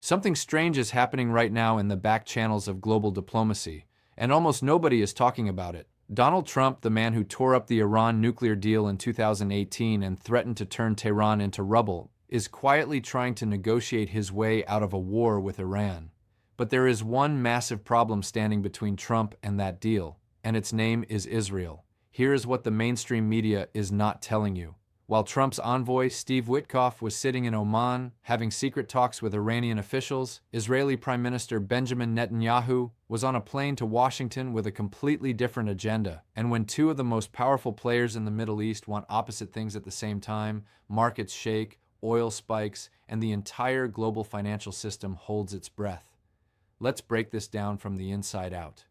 Something strange is happening right now in the back channels of global diplomacy, and almost nobody is talking about it. Donald Trump, the man who tore up the Iran nuclear deal in 2018 and threatened to turn Tehran into rubble, is quietly trying to negotiate his way out of a war with Iran. But there is one massive problem standing between Trump and that deal, and its name is Israel. Here is what the mainstream media is not telling you. While Trump's envoy, Steve Witkoff, was sitting in Oman, having secret talks with Iranian officials, Israeli Prime Minister Benjamin Netanyahu was on a plane to Washington with a completely different agenda. And when two of the most powerful players in the Middle East want opposite things at the same time, markets shake, oil spikes, and the entire global financial system holds its breath. Let's break this down from the inside out.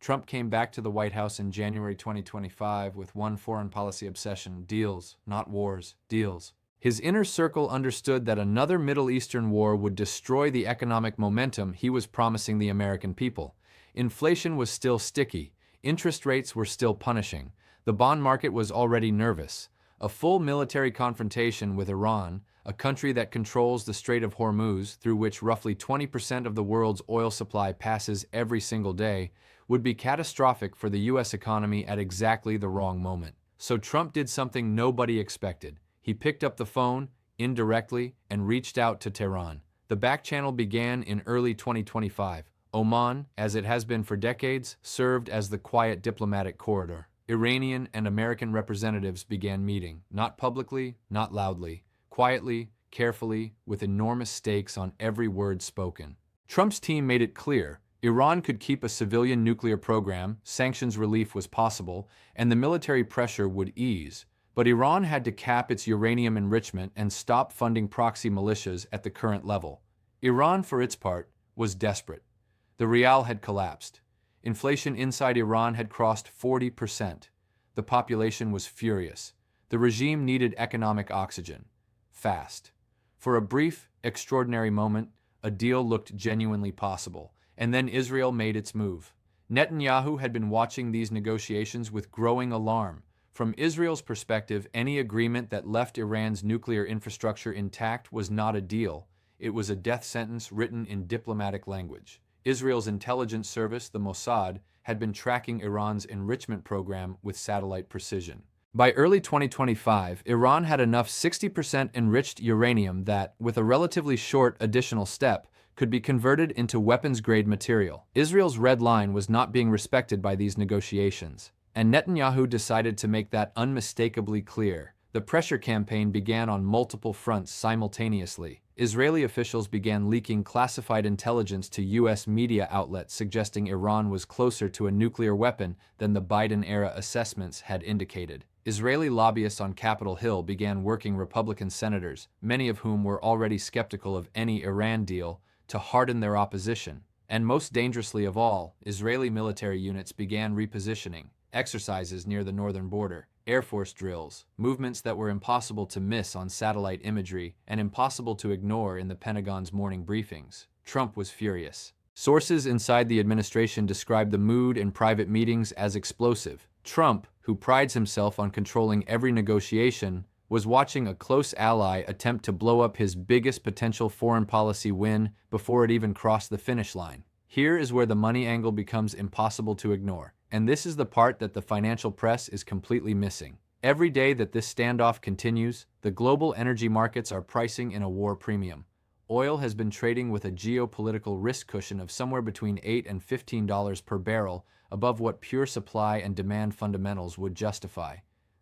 Trump came back to the White House in January 2025 with one foreign policy obsession: deals, not wars, deals. His inner circle understood that another Middle Eastern war would destroy the economic momentum he was promising the American people. Inflation was still sticky, interest rates were still punishing, the bond market was already nervous. A full military confrontation with Iran, a country that controls the Strait of Hormuz, through which roughly 20% of the world's oil supply passes every single day, would be catastrophic for the U.S. economy at exactly the wrong moment. So Trump did something nobody expected. He picked up the phone, indirectly, and reached out to Tehran. The back channel began in early 2025. Oman, as it has been for decades, served as the quiet diplomatic corridor. Iranian and American representatives began meeting, not publicly, not loudly, quietly, carefully, with enormous stakes on every word spoken. Trump's team made it clear Iran could keep a civilian nuclear program, sanctions relief was possible, and the military pressure would ease. But Iran had to cap its uranium enrichment and stop funding proxy militias at the current level. Iran, for its part, was desperate. The rial had collapsed. Inflation inside Iran had crossed 40%. The population was furious. The regime needed economic oxygen. Fast. For a brief, extraordinary moment, a deal looked genuinely possible. And then Israel made its move. Netanyahu had been watching these negotiations with growing alarm. From Israel's perspective, any agreement that left Iran's nuclear infrastructure intact was not a deal. It was a death sentence written in diplomatic language. Israel's intelligence service, the Mossad, had been tracking Iran's enrichment program with satellite precision. By early 2025, Iran had enough 60% enriched uranium that, with a relatively short additional step, could be converted into weapons-grade material. Israel's red line was not being respected by these negotiations, and Netanyahu decided to make that unmistakably clear. The pressure campaign began on multiple fronts simultaneously. Israeli officials began leaking classified intelligence to U.S. media outlets suggesting Iran was closer to a nuclear weapon than the Biden-era assessments had indicated. Israeli lobbyists on Capitol Hill began working Republican senators, many of whom were already skeptical of any Iran deal, to harden their opposition. And most dangerously of all, Israeli military units began repositioning, exercises near the northern border, Air Force drills, movements that were impossible to miss on satellite imagery and impossible to ignore in the Pentagon's morning briefings. Trump was furious. Sources inside the administration described the mood in private meetings as explosive. Trump, who prides himself on controlling every negotiation, was watching a close ally attempt to blow up his biggest potential foreign policy win before it even crossed the finish line. Here is where the money angle becomes impossible to ignore, and this is the part that the financial press is completely missing. Every day that this standoff continues, the global energy markets are pricing in a war premium. Oil has been trading with a geopolitical risk cushion of somewhere between $8 and $15 per barrel, above what pure supply and demand fundamentals would justify.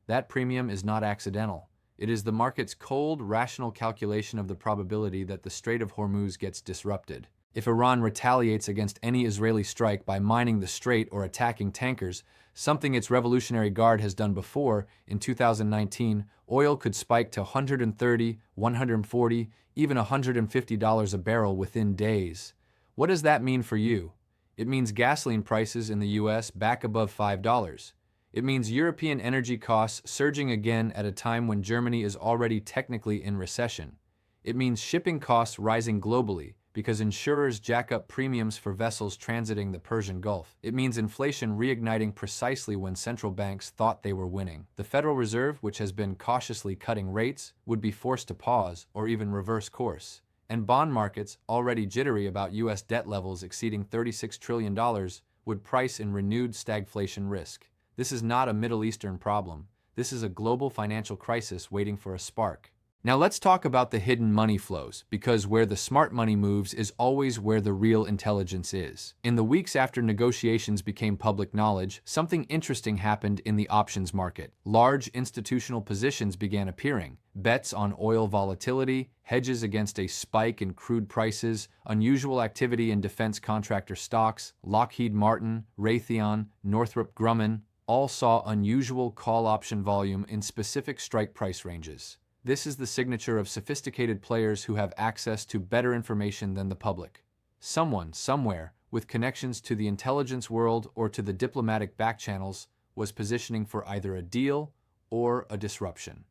That premium is not accidental. It is the market's cold, rational calculation of the probability that the Strait of Hormuz gets disrupted. If Iran retaliates against any Israeli strike by mining the strait or attacking tankers, something its Revolutionary Guard has done before, in 2019, oil could spike to $130, $140, even $150 a barrel within days. What does that mean for you? It means gasoline prices in the U.S. back above $5. It means European energy costs surging again at a time when Germany is already technically in recession. It means shipping costs rising globally because insurers jack up premiums for vessels transiting the Persian Gulf. It means inflation reigniting precisely when central banks thought they were winning. The Federal Reserve, which has been cautiously cutting rates, would be forced to pause or even reverse course. and bond markets, already jittery about U.S. debt levels exceeding $36 trillion, would price in renewed stagflation risk. This is not a Middle Eastern problem. This is a global financial crisis waiting for a spark. Now let's talk about the hidden money flows, because where the smart money moves is always where the real intelligence is. In the weeks after negotiations became public knowledge, something interesting happened in the options market. Large institutional positions began appearing. Bets on oil volatility, hedges against a spike in crude prices, unusual activity in defense contractor stocks, Lockheed Martin, Raytheon, Northrop Grumman, all saw unusual call option volume in specific strike price ranges. This is the signature of sophisticated players who have access to better information than the public. Someone, somewhere, with connections to the intelligence world or to the diplomatic backchannels, was positioning for either a deal or a disruption.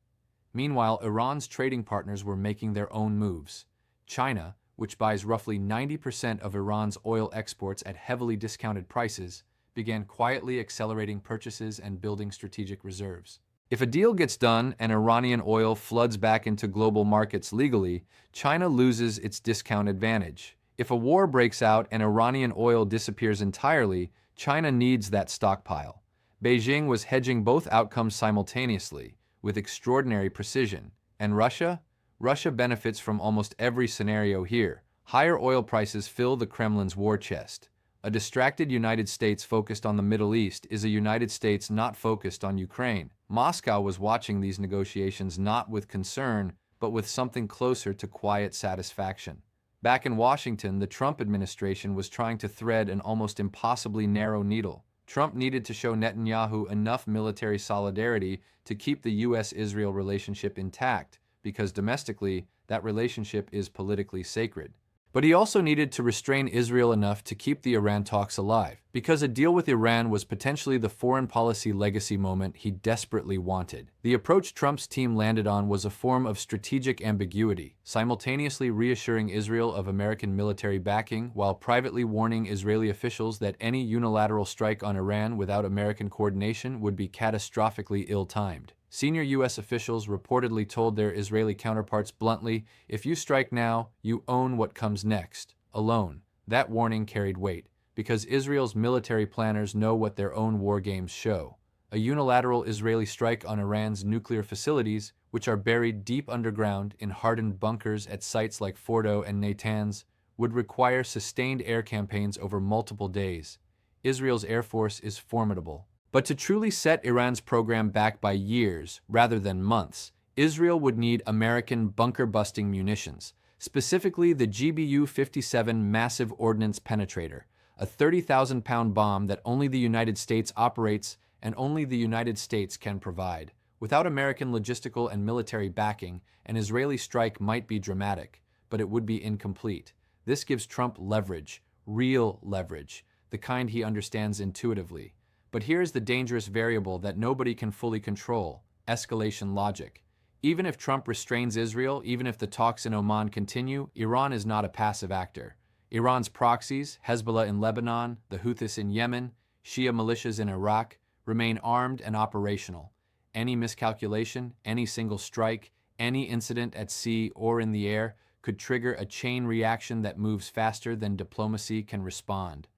Meanwhile, Iran's trading partners were making their own moves. China, which buys roughly 90% of Iran's oil exports at heavily discounted prices, began quietly accelerating purchases and building strategic reserves. If a deal gets done and Iranian oil floods back into global markets legally, China loses its discount advantage. If a war breaks out and Iranian oil disappears entirely, China needs that stockpile. Beijing was hedging both outcomes simultaneously, with extraordinary precision. And Russia? Russia benefits from almost every scenario here. Higher oil prices fill the Kremlin's war chest. A distracted United States focused on the Middle East is a United States not focused on Ukraine. Moscow was watching these negotiations not with concern, but with something closer to quiet satisfaction. Back in Washington, the Trump administration was trying to thread an almost impossibly narrow needle. Trump needed to show Netanyahu enough military solidarity to keep the U.S.-Israel relationship intact, because domestically, that relationship is politically sacred. But he also needed to restrain Israel enough to keep the Iran talks alive, because a deal with Iran was potentially the foreign policy legacy moment he desperately wanted. The approach Trump's team landed on was a form of strategic ambiguity, simultaneously reassuring Israel of American military backing while privately warning Israeli officials that any unilateral strike on Iran without American coordination would be catastrophically ill-timed. Senior U.S. officials reportedly told their Israeli counterparts bluntly, "If you strike now, you own what comes next, alone." That warning carried weight, because Israel's military planners know what their own war games show. A unilateral Israeli strike on Iran's nuclear facilities, which are buried deep underground in hardened bunkers at sites like Fordo and Natanz, would require sustained air campaigns over multiple days. Israel's air force is formidable. But to truly set Iran's program back by years, rather than months, Israel would need American bunker-busting munitions, specifically the GBU-57 Massive Ordnance Penetrator, a 30,000-pound bomb that only the United States operates and only the United States can provide. Without American logistical and military backing, an Israeli strike might be dramatic, but it would be incomplete. This gives Trump leverage, real leverage, the kind he understands intuitively. But here's the dangerous variable that nobody can fully control: escalation logic. Even if Trump restrains Israel, even if the talks in Oman continue, Iran is not a passive actor. Iran's proxies, Hezbollah in Lebanon, the Houthis in Yemen, Shia militias in Iraq, remain armed and operational. Any miscalculation, any single strike, any incident at sea or in the air could trigger a chain reaction that moves faster than diplomacy can respond.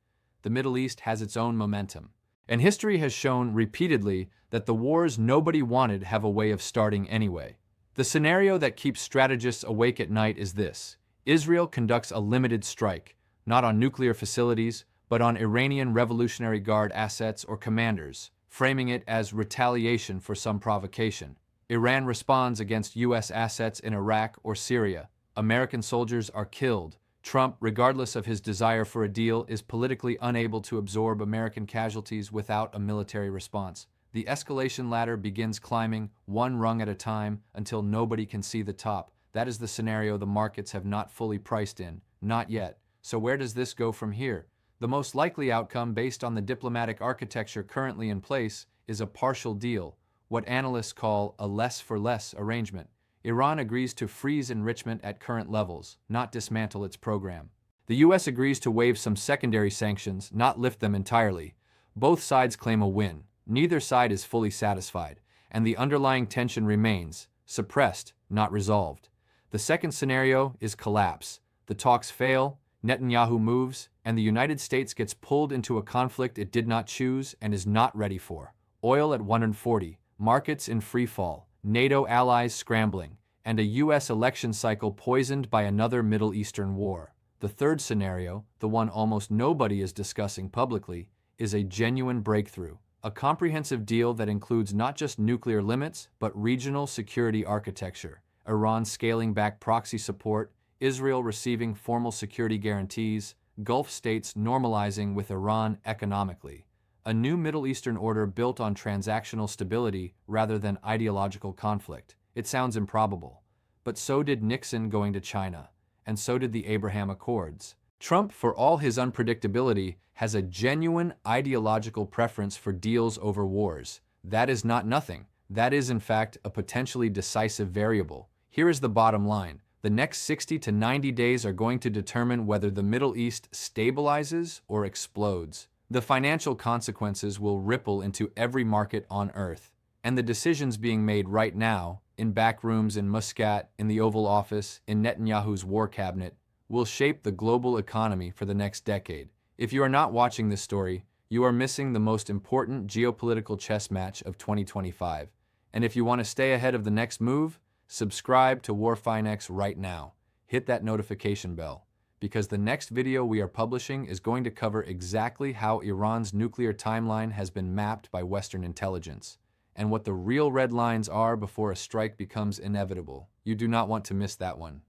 The Middle East has its own momentum. And history has shown repeatedly that the wars nobody wanted have a way of starting anyway. The scenario that keeps strategists awake at night is this: Israel conducts a limited strike, not on nuclear facilities, but on Iranian Revolutionary Guard assets or commanders, framing it as retaliation for some provocation. Iran responds against U.S. assets in Iraq or Syria. American soldiers are killed. Trump, regardless of his desire for a deal, is politically unable to absorb American casualties without a military response. The escalation ladder begins climbing, one rung at a time, until nobody can see the top. That is the scenario the markets have not fully priced in. Not yet. So where does this go from here? The most likely outcome, based on the diplomatic architecture currently in place, is a partial deal, what analysts call a less-for-less arrangement. Iran agrees to freeze enrichment at current levels, not dismantle its program. The U.S. agrees to waive some secondary sanctions, not lift them entirely. Both sides claim a win. Neither side is fully satisfied, and the underlying tension remains, suppressed, not resolved. The second scenario is collapse. The talks fail, Netanyahu moves, and the United States gets pulled into a conflict it did not choose and is not ready for. Oil at 140, markets in free fall, NATO allies scrambling, and a U.S. election cycle poisoned by another Middle Eastern war. The third scenario, the one almost nobody is discussing publicly, is a genuine breakthrough. A comprehensive deal that includes not just nuclear limits, but regional security architecture, Iran scaling back proxy support, Israel receiving formal security guarantees, Gulf states normalizing with Iran economically. A new Middle Eastern order built on transactional stability rather than ideological conflict. It sounds improbable. But so did Nixon going to China, and so did the Abraham Accords. Trump, for all his unpredictability, has a genuine ideological preference for deals over wars. That is not nothing. That is, in fact, a potentially decisive variable. Here is the bottom line. The next 60 to 90 days are going to determine whether the Middle East stabilizes or explodes. The financial consequences will ripple into every market on Earth. And the decisions being made right now, in back rooms in Muscat, in the Oval Office, in Netanyahu's war cabinet, will shape the global economy for the next decade. If you are not watching this story, you are missing the most important geopolitical chess match of 2025. And if you want to stay ahead of the next move, subscribe to WarFinex right now. Hit that notification bell, because the next video we are publishing is going to cover exactly how Iran's nuclear timeline has been mapped by Western intelligence, and what the real red lines are before a strike becomes inevitable. You do not want to miss that one.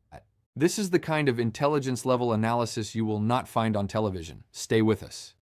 This is the kind of intelligence-level analysis you will not find on television. Stay with us.